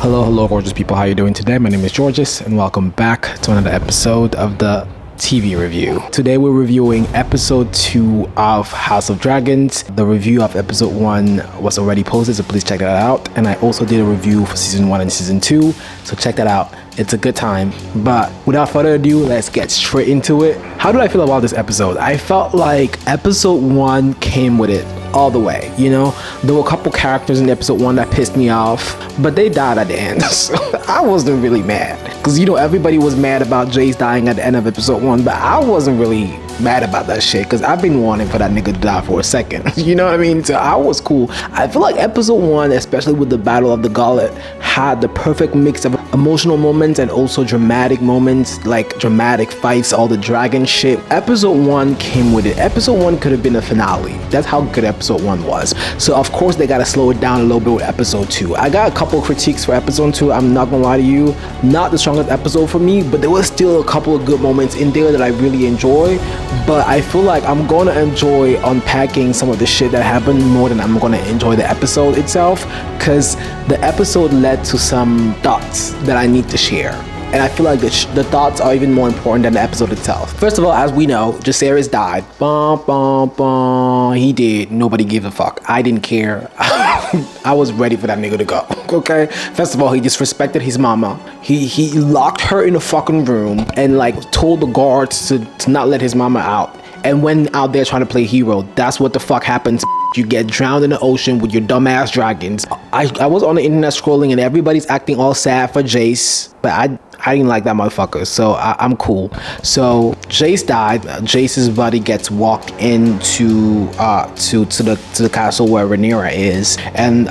Hello, gorgeous people. How you doing today? My name is Georges, and welcome back to another episode of the TV review. Today we're reviewing episode 2 of House of Dragons. The review of episode 1 was already posted, so please check that out. And I also did a review for season 1 and season 2, so check that out. It's a good time. But without further ado, let's get straight into it. How did I feel about this episode? I felt like episode 1 came with it all the way. You know, there were a couple characters in episode 1 that pissed me off, but they died at the end. So I wasn't really mad. Because, you know, everybody was mad about Jace dying at the end of episode 1, but I wasn't really mad about that shit because I've been wanting for that nigga to die for a second. You know what I mean? So I was cool. I feel like episode 1, especially with the Battle of the Gauntlet, had the perfect mix of emotional moments and also dramatic moments, like dramatic fights, all the dragon shit. Episode 1 came with it. Episode 1 could have been a finale. That's how good episode 1 was. So of course they gotta slow it down a little bit with episode 2. I got a couple critiques for episode 2. I'm not gonna lie to you. Not the strongest episode for me, but there was still a couple of good moments in there that I really enjoy. But I feel like I'm gonna enjoy unpacking some of the shit that happened more than I'm gonna enjoy the episode itself, because the episode led to some thoughts that I need to share. And I feel like the thoughts are even more important than the episode itself. First of all, as we know, Jacaerys died. He did. Nobody gave a fuck. I didn't care. I was ready for that nigga to go. Okay? First of all, he disrespected his mama. He locked her in a fucking room and like told the guards to not let his mama out. And went out there trying to play hero. That's what the fuck happens. You get drowned in the ocean with your dumbass dragons. I was on the internet scrolling and everybody's acting all sad for Jace, but I didn't like that motherfucker, so I'm cool. So Jace died. Jace's body gets walked into to the castle where Rhaenyra is, and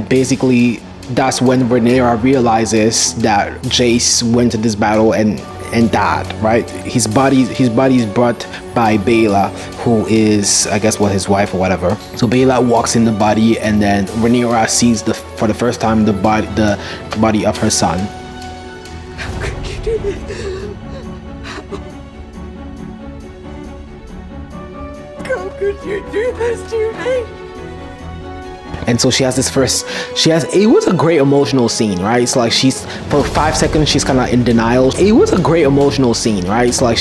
basically that's when Rhaenyra realizes that Jace went to this battle and died, right? His body is brought by Baela, who is, I guess, his wife or whatever. So Baela walks in the body, and then Rhaenyra sees for the first time the body of her son. How could you do this? How could you do this to me? And so it was a great emotional scene, right? So like for 5 seconds, she's kind of in denial. It was a great emotional scene, right? So like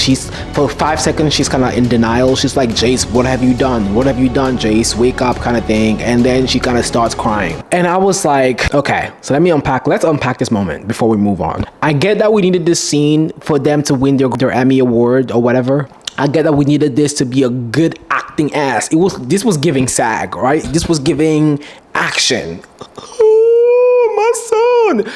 for 5 seconds, she's kind of in denial. She's like, Jace, what have you done? What have you done, Jace? Wake up, kind of thing. And then she kind of starts crying. And I was like, okay, so let's unpack this moment before we move on. I get that we needed this scene for them to win their Emmy award or whatever. I get that we needed this to be a good acting ass. This was giving SAG, right? This was giving action. Oh, my son.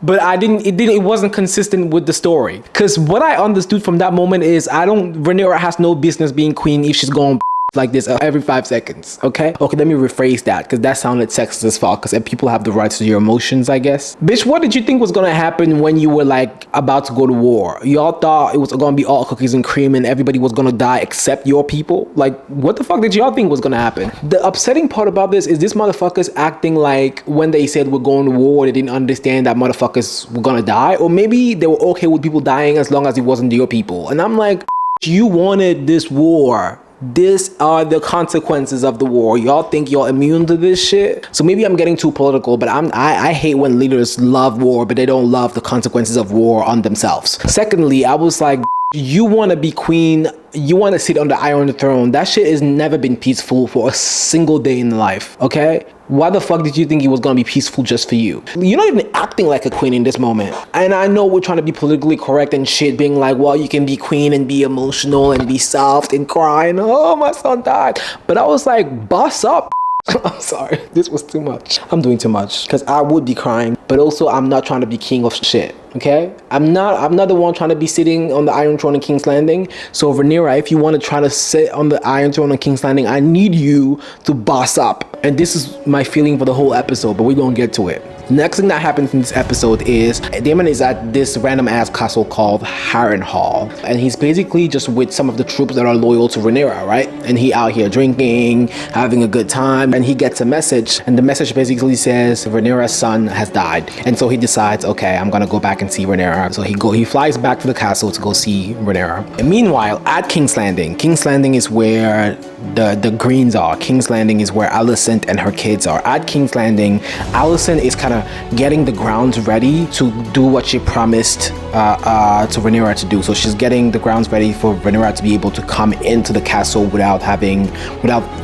But it wasn't consistent with the story. Because what I understood from that moment is Rhaenyra has no business being queen if she's going like this every 5 seconds. Okay, let me rephrase that because that sounded sexist as fuck, because people have the rights to your emotions, I guess. Bitch, what did you think was gonna happen when you were like about to go to war? Y'all thought it was gonna be all cookies and cream and everybody was gonna die except your people? Like, what the fuck did y'all think was gonna happen? The upsetting part about this is this motherfuckers acting like when they said we're going to war, they didn't understand that motherfuckers were gonna die, or maybe they were okay with people dying as long as it wasn't your people. And I'm like, you wanted this war. These are the consequences of the war. Y'all think you're immune to this shit? So maybe I'm getting too political, but I hate when leaders love war, but they don't love the consequences of war on themselves. Secondly, I was like, you want to be queen, you want to sit on the Iron Throne. That shit has never been peaceful for a single day in life, okay? Why the fuck did you think it was gonna be peaceful just for you? You're not even acting like a queen in this moment. And I know we're trying to be politically correct and shit, being like, well, you can be queen and be emotional and be soft and cry and, oh, my son died. But I was like, boss up. I'm sorry, this was too much. I'm doing too much because I would be crying, but also I'm not trying to be king of shit. Okay, I'm not the one trying to be sitting on the Iron Throne in King's Landing. So Rhaenyra, if you want to try to sit on the Iron Throne in King's Landing, I need you to boss up. And this is my feeling for the whole episode, but we're gonna get to it. Next thing that happens in this episode is Daemon is at this random ass castle called Harrenhal, and he's basically just with some of the troops that are loyal to Rhaenyra, right? And he out here drinking, having a good time, and he gets a message, and the message basically says Rhaenyra's son has died. And so he decides, okay, I'm gonna go back back and see Rhaenyra. So he flies back to the castle to go see Rhaenyra. And meanwhile, at King's Landing is where the Greens are. King's Landing is where Alicent and her kids are. At King's Landing, Alicent is kind of getting the grounds ready to do what she promised to Rhaenyra to do. So she's getting the grounds ready for Rhaenyra to be able to come into the castle without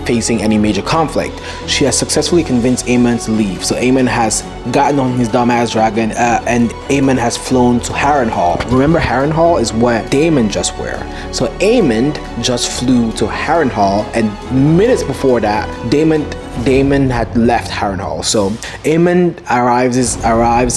facing any major conflict. She has successfully convinced Aemon to leave. So Aemon has gotten on his dumbass dragon and Aemon has flown to Harrenhal. Remember, Harrenhal is what Daemon just were. So Aemon just flew to Harrenhal, and minutes before that, Daemon had left Harrenhal. So Aemon arrives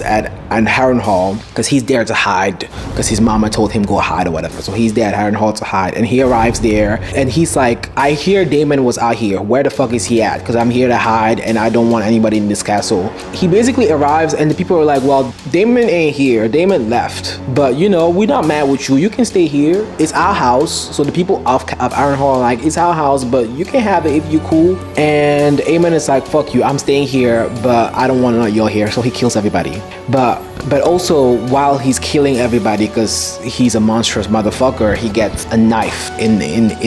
at Harrenhal because he's there to hide, because his mama told him go hide or whatever. So he's there at Harrenhal to hide, and he arrives there and he's like, I hear Daemon was out here. Where the fuck is he at? Because I'm here to hide and I don't want anybody in this castle. He basically arrives and the people are like, well, Daemon ain't here. Daemon left. But you know, we're not mad with you. You can stay here. It's our house. So the people of Harrenhal are like, it's our house, but you can have it if you cool. And Aemon is like, fuck you, I'm staying here, but I don't want to know you're here. So he kills everybody. But also, while he's killing everybody, because he's a monstrous motherfucker, he gets a knife in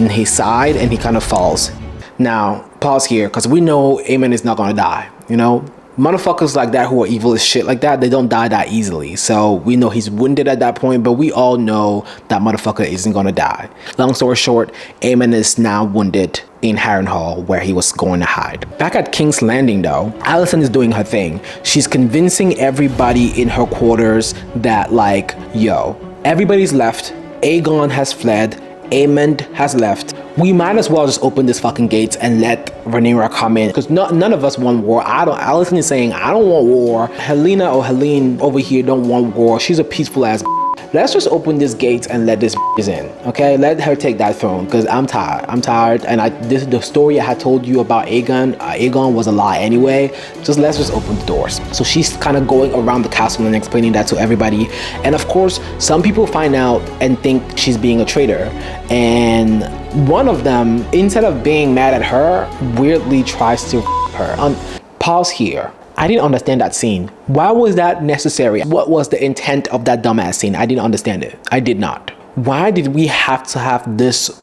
his side and he kind of falls. Now, pause here, because we know Aemon is not gonna die. You know, motherfuckers like that who are evil as shit like that, they don't die that easily. So we know he's wounded at that point, but we all know that motherfucker isn't gonna die. Long story short, Aemon is now wounded in Harrenhal, where he was going to hide. Back at King's Landing though, Alicent is doing her thing. She's convincing everybody in her quarters that like, yo, everybody's left, Aegon has fled, Aemond has left. We might as well just open this fucking gates and let Rhaenyra come in, because none of us want war. Alicent is saying, I don't want war. Helena over here don't want war. She's a peaceful ass. Let's just open this gate and let this in, okay? Let her take that throne, because I'm tired, and the story I had told you about Aegon was a lie anyway. Let's just open the doors. So she's kind of going around the castle and explaining that to everybody, and of course some people find out and think she's being a traitor, and one of them, instead of being mad at her, weirdly tries to her. Pause here. I didn't understand that scene. Why was that necessary? What was the intent of that dumbass scene? I didn't understand it. I did not. Why did we have to have this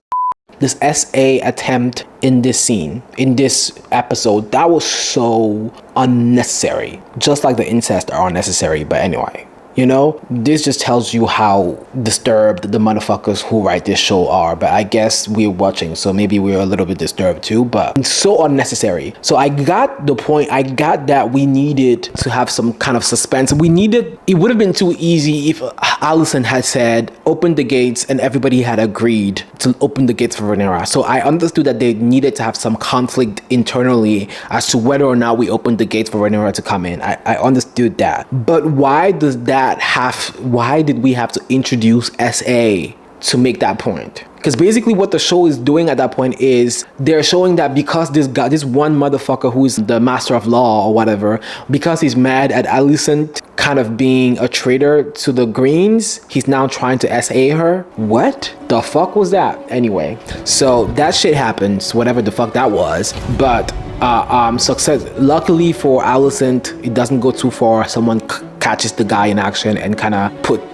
SA attempt in this scene, in this episode? That was so unnecessary. Just like the incest are unnecessary, but anyway. You know, this just tells you how disturbed the motherfuckers who write this show are. But I guess we're watching, so maybe we're a little bit disturbed too, but it's so unnecessary. So I got the point. I got that we needed to have some kind of suspense. It would have been too easy if Alicent had said, open the gates, and everybody had agreed to open the gates for Rhaenyra. So I understood that they needed to have some conflict internally as to whether or not we opened the gates for Rhaenyra to come in. I understood that. But why did we have to introduce SA to make that point? Because basically what the show is doing at that point is they're showing that because this one motherfucker who is the master of law or whatever, because he's mad at Alicent kind of being a traitor to the Greens, he's now trying to SA her. What the fuck was that? Anyway, so that shit happens, whatever the fuck that was. But success, luckily for Alicent, it doesn't go too far. Someone catches the guy in action and kind of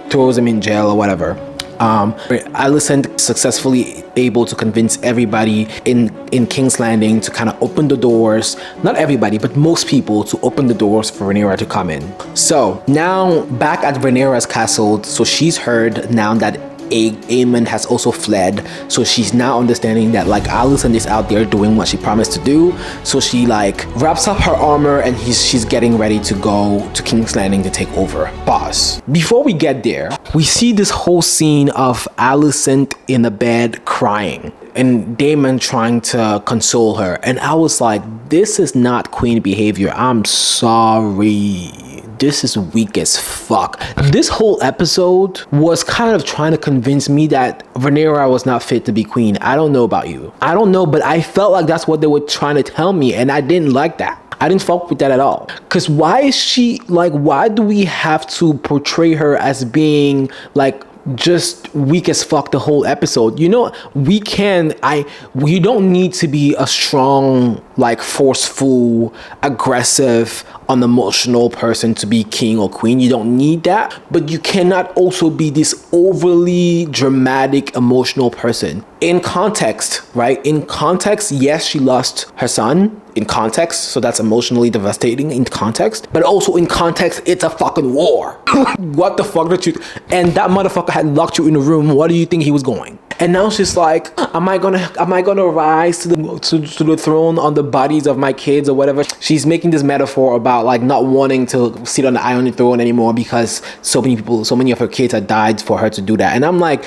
throws him in jail or whatever. Alicent successfully able to convince everybody in King's Landing to kind of open the doors. Not everybody, but most people, to open the doors for Rhaenyra to come in. So now back at Rhaenyra's castle, so she's heard now that Aemon has also fled, so she's now understanding that like Alicent is out there doing what she promised to do. So she like wraps up her armor and she's getting ready to go to King's Landing to take over. Pause. Before we get there, we see this whole scene of Alicent in the bed crying and Daemon trying to console her, and I was like, this is not queen behavior. I'm sorry. This is weak as fuck. This whole episode was kind of trying to convince me that Rhaenyra was not fit to be queen. I don't know about you. I don't know, but I felt like that's what they were trying to tell me, and I didn't like that. I didn't fuck with that at all. Cause why do we have to portray her as being like just weak as fuck the whole episode? You know, you don't need to be a strong like forceful, aggressive, unemotional person to be king or queen. You don't need that, but you cannot also be this overly dramatic, emotional person. In context, right? In context, yes, she lost her son. In context, so that's emotionally devastating in context, but also in context, it's a fucking war. What the fuck did you? And that motherfucker had locked you in a room. What do you think he was going? And now she's like, am I gonna rise to the throne on the bodies of my kids or whatever? She's making this metaphor about like not wanting to sit on the Iron Throne anymore because so many of her kids had died for her to do that. And I'm like,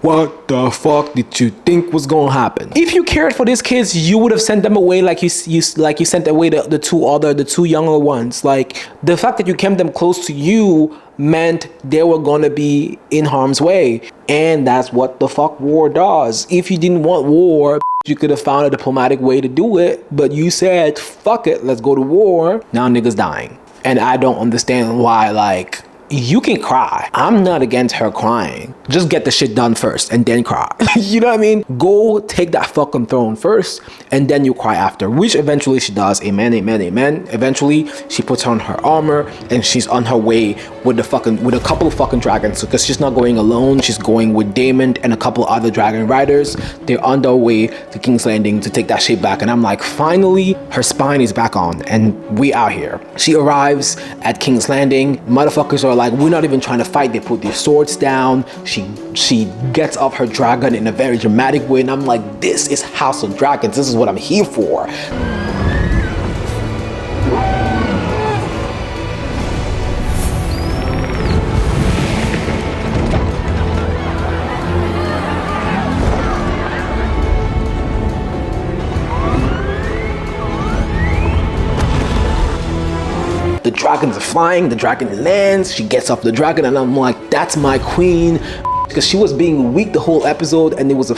what the fuck did you think was gonna happen? If you cared for these kids, you would have sent them away like you sent away the two younger ones. Like, the fact that you kept them close to you meant they were gonna be in harm's way. And that's what the fuck war does. If you didn't want war, you could have found a diplomatic way to do it, but you said, fuck it, let's go to war. Now niggas dying. And I don't understand why, like, you can cry. I'm not against her crying. Just get the shit done first and then cry. You know what I mean? Go take that fucking throne first and then you cry after, which eventually she does. Amen, amen, amen. Eventually she puts on her armor and she's on her way with a couple of fucking dragons, because she's not going alone. She's going with Daemon and a couple other dragon riders. They're on their way to King's Landing to take that shit back. And I'm like, finally, her spine is back on and we out here. She arrives at King's Landing. Motherfuckers are like, we're not even trying to fight. They put their swords down. She gets off her dragon in a very dramatic way, and I'm like, this is House of Dragons. This is what I'm here for. The dragons are flying, the dragon lands, she gets off the dragon, and I'm like, that's my queen. Because she was being weak the whole episode, and it was the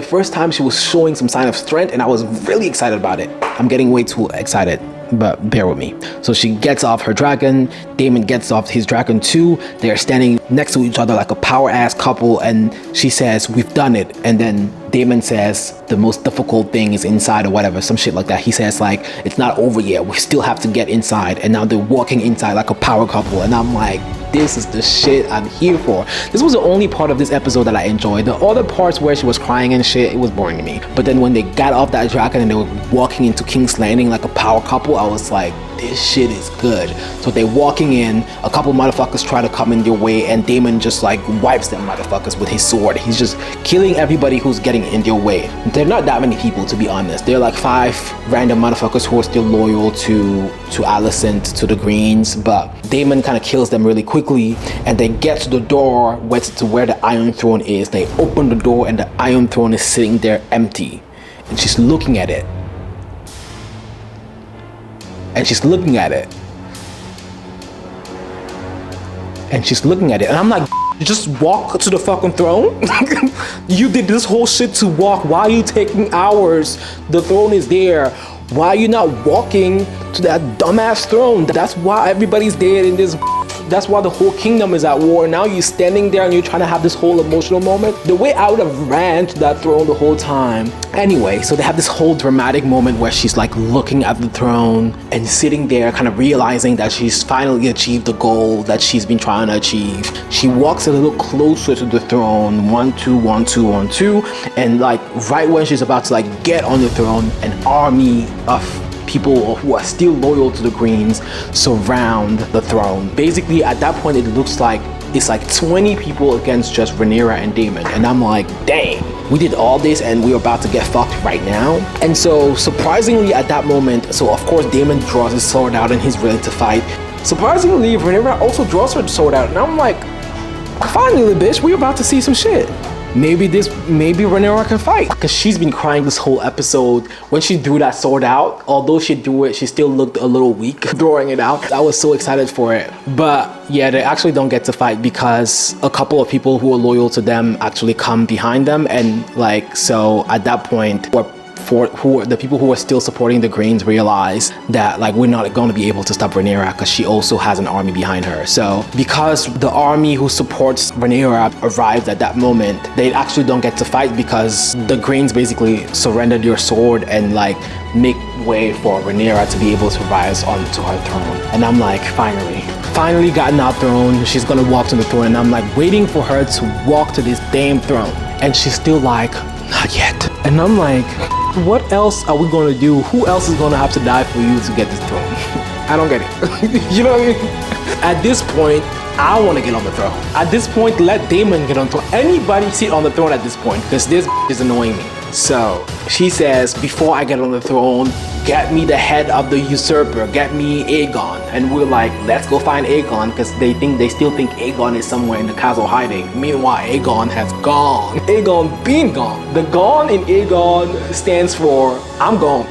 first time she was showing some sign of strength, and I was really excited about it. I'm getting way too excited, but bear with me. So she gets off her dragon, Daemon gets off his dragon too. They're standing next to each other like a power ass couple, and she says, we've done it. And then Daemon says, the most difficult thing is inside or whatever, some shit like that. He says like, it's not over yet, we still have to get inside. And now they're walking inside like a power couple, and I'm like, this is the shit I'm here for. This was the only part of this episode that I enjoyed. The other parts where she was crying and shit, it was boring to me. But then when they got off that dragon and they were walking into King's Landing like a power couple, I was like, this shit is good. So they're walking in, a couple motherfuckers try to come in their way, and Daemon just like wipes them motherfuckers with his sword. He's just killing everybody who's getting in their way. They're not that many people, to be honest. They're like 5 random motherfuckers who are still loyal to Alicent, to the Greens, but Daemon kind of kills them really quickly, and they get to the door where the Iron Throne is. They open the door and the Iron Throne is sitting there empty, and she's looking at it. And she's looking at it. And she's looking at it. And I'm like, just walk to the fucking throne? You did this whole shit to walk. Why are you taking hours? The throne is there. Why are you not walking to that dumbass throne? That's why everybody's dead in this. That's why the whole kingdom is at war. Now you're standing there and you're trying to have this whole emotional moment. The way I would have ran to that throne the whole time. Anyway, so they have this whole dramatic moment where she's like looking at the throne and sitting there kind of realizing that she's finally achieved the goal that she's been trying to achieve. She walks a little closer to the throne, 1, 2, 1, 2, 1, 2, and like right when she's about to like get on the throne, an army of people who are still loyal to the Greens surround the throne. Basically, at that point, it looks like it's like 20 people against just Rhaenyra and Daemon. And I'm like, dang, we did all this and we're about to get fucked right now. And so surprisingly at that moment, so of course Daemon draws his sword out and he's ready to fight. Surprisingly, Rhaenyra also draws her sword out, and I'm like, finally, bitch, we're about to see some shit. Maybe Rhaenyra can fight, because she's been crying this whole episode. When she threw that sword out, although she threw it, she still looked a little weak throwing it out. I was so excited for it. But yeah, they actually don't get to fight because a couple of people who are loyal to them actually come behind them, and like, so at that point we're the people who are still supporting the Greens realize that like we're not going to be able to stop Rhaenyra because she also has an army behind her. So because the army who supports Rhaenyra arrived at that moment, they actually don't get to fight because the Greens basically surrendered your sword and like make way for Rhaenyra to be able to rise onto her throne. And I'm like, finally gotten our throne. She's gonna walk to the throne, and I'm like waiting for her to walk to this damn throne, and she's still like, not yet. And I'm like, what else are we gonna do? Who else is gonna have to die for you to get this throne? I don't get it. You know what I mean? At this point, I want to get on the throne. At this point, let Daemon get on the throne. Anybody sit on the throne at this point, because this is annoying me. So she says, before I get on the throne, get me the head of the usurper, get me Aegon. And we're like, let's go find Aegon, because they still think Aegon is somewhere in the castle hiding. Meanwhile, Aegon has gone. Aegon been gone. The gone in Aegon stands for I'm gone.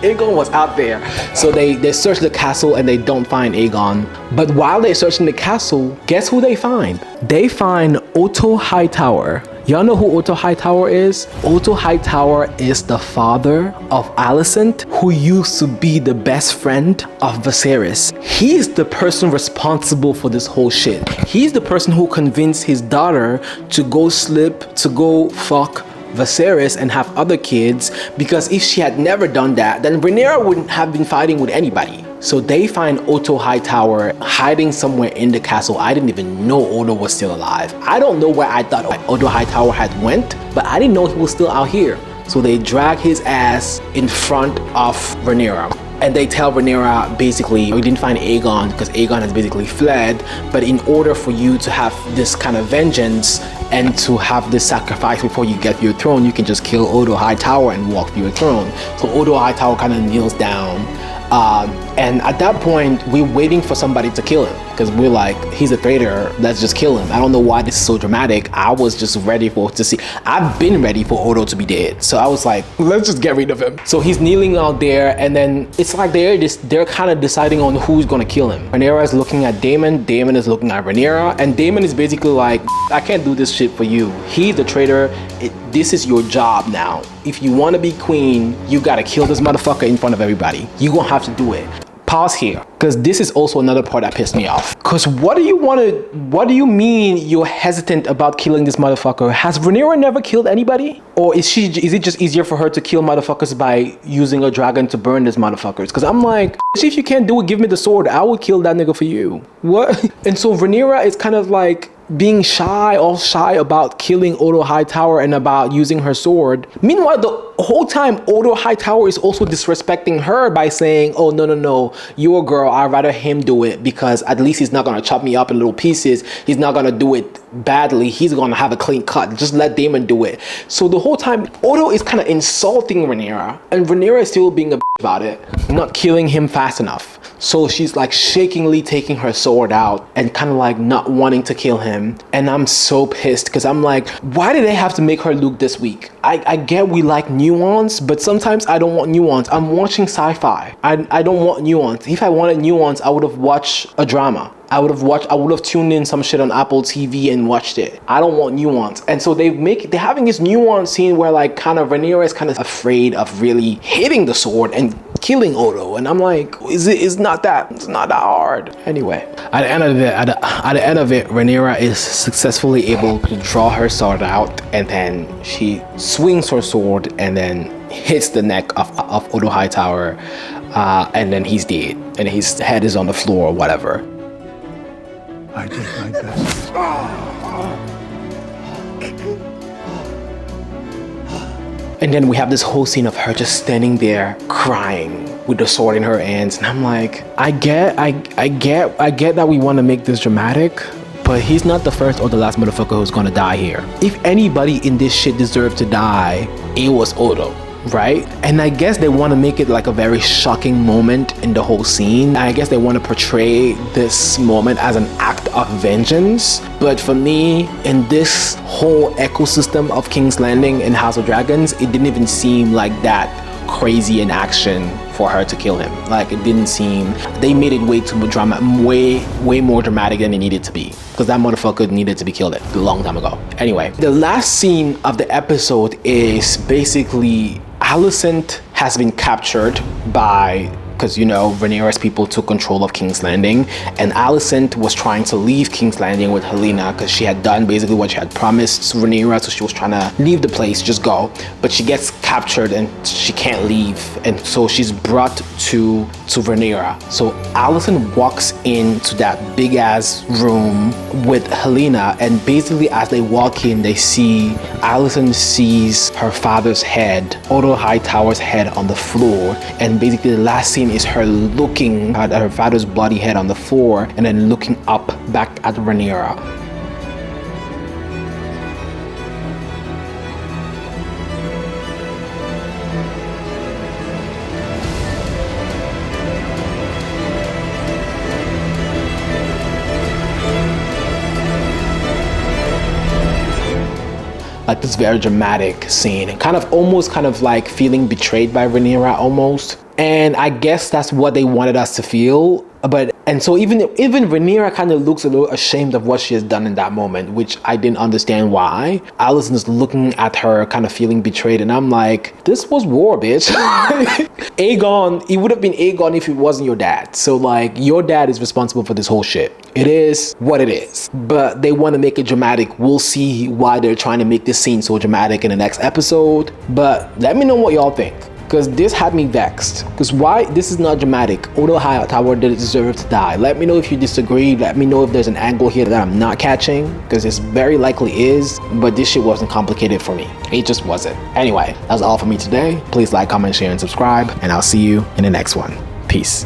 Aegon was out there. So they search the castle and they don't find Aegon. But while they're searching the castle, guess who they find? They find Otto Hightower. Y'all know who Otto Hightower is? Otto Hightower is the father of Alicent, who used to be the best friend of Viserys. He's the person responsible for this whole shit. He's the person who convinced his daughter to go fuck Viserys and have other kids, because if she had never done that, then Rhaenyra wouldn't have been fighting with anybody. So they find Otto Hightower hiding somewhere in the castle. I didn't even know Otto was still alive. I don't know where I thought Otto Hightower had went, but I didn't know he was still out here. So they drag his ass in front of Rhaenyra. And they tell Rhaenyra basically, we didn't find Aegon because Aegon has basically fled. But in order for you to have this kind of vengeance and to have this sacrifice before you get your throne, you can just kill Otto Hightower and walk to your throne. So Otto Hightower kind of kneels down. And at that point, we're waiting for somebody to kill him because we're like, he's a traitor, let's just kill him. I don't know why this is so dramatic. I was just ready to see. I've been ready for Otto to be dead. So I was like, let's just get rid of him. So he's kneeling out there, and then it's like they're kind of deciding on who's gonna kill him. Rhaenyra is looking at Daemon, Daemon is looking at Rhaenyra, and Daemon is basically like, I can't do this shit for you. He's the traitor. This is your job now. If you want to be queen, you gotta kill this motherfucker in front of everybody. You gonna have to do it. Pause here, because this is also another part that pissed me off. Because what do you mean you're hesitant about killing this motherfucker? Has Rhaenyra never killed anybody? Or is it just easier for her to kill motherfuckers by using a dragon to burn these motherfuckers? Because I'm like, if you can't do it, give me the sword. I will kill that nigga for you. What? And so Rhaenyra is kind of like being shy about killing Otto Hightower and about using her sword. Meanwhile, the whole time Otto Hightower is also disrespecting her by saying, oh, no, you're a girl, I'd rather him do it because at least he's not gonna chop me up in little pieces. He's not gonna do it badly. He's gonna have a clean cut. Just let Daemon do it. So the whole time, Otto is kind of insulting Rhaenyra, and Rhaenyra is still being a bitch about it, not killing him fast enough. So she's like shakingly taking her sword out and kind of like not wanting to kill him. And I'm so pissed because I'm like, why did they have to make her look this weak? I get we like nuance, but sometimes I don't want nuance. I'm watching sci-fi. I don't want nuance. If I wanted nuance, I would have watched a drama. I would have tuned in some shit on Apple TV and watched it. I don't want nuance. And so they're having this nuance scene where like kind of Rhaenyra is kind of afraid of really hitting the sword and killing Otto. And I'm like, it's not that hard. Anyway, at the end of it, Rhaenyra is successfully able to draw her sword out, and then she swings her sword and then hits the neck of Otto Hightower, and then he's dead and his head is on the floor or whatever. I did my best. And then we have this whole scene of her just standing there crying with the sword in her hands, and I'm like, I get that we want to make this dramatic, but he's not the first or the last motherfucker who's gonna die here. If anybody in this shit deserved to die, it was Otto. Right? And I guess they want to make it like a very shocking moment in the whole scene. I guess they want to portray this moment as an act of vengeance. But for me, in this whole ecosystem of King's Landing and House of Dragons, it didn't even seem like that crazy in action for her to kill him. Like, it didn't seem, they made it way too much drama, way more dramatic than it needed to be, because that motherfucker needed to be killed a long time ago. Anyway, the last scene of the episode is basically Alicent has been captured by, because you know Rhaenyra's people took control of King's Landing, and Alicent was trying to leave King's Landing with Helaena because she had done basically what she had promised to Rhaenyra, so she was trying to leave the place, just go, but she gets captured and she can't leave, and so she's brought to Rhaenyra. So Alicent walks into that big ass room with Helaena, and basically as they walk in, they see Alicent sees her father's head, Otto Hightower's head, on the floor, and basically the last scene is her looking at her father's bloody head on the floor and then looking up back at Rhaenyra. Like this very dramatic scene, and kind of like feeling betrayed by Rhaenyra almost. And I guess that's what they wanted us to feel. And so even Rhaenyra kind of looks a little ashamed of what she has done in that moment, which I didn't understand why. Alicent is looking at her, kind of feeling betrayed, and I'm like, this was war, bitch. Aegon, it would have been Aegon if it wasn't your dad. So like, your dad is responsible for this whole shit. It is what it is. But they want to make it dramatic. We'll see why they're trying to make this scene so dramatic in the next episode. But let me know what y'all think, because this had me vexed. Because why this is not dramatic? Otto Hightower didn't deserve to die. Let me know if you disagree. Let me know if there's an angle here that I'm not catching, because this very likely is, but this shit wasn't complicated for me. It just wasn't. Anyway, that's all for me today. Please like, comment, share, and subscribe, and I'll see you in the next one. Peace.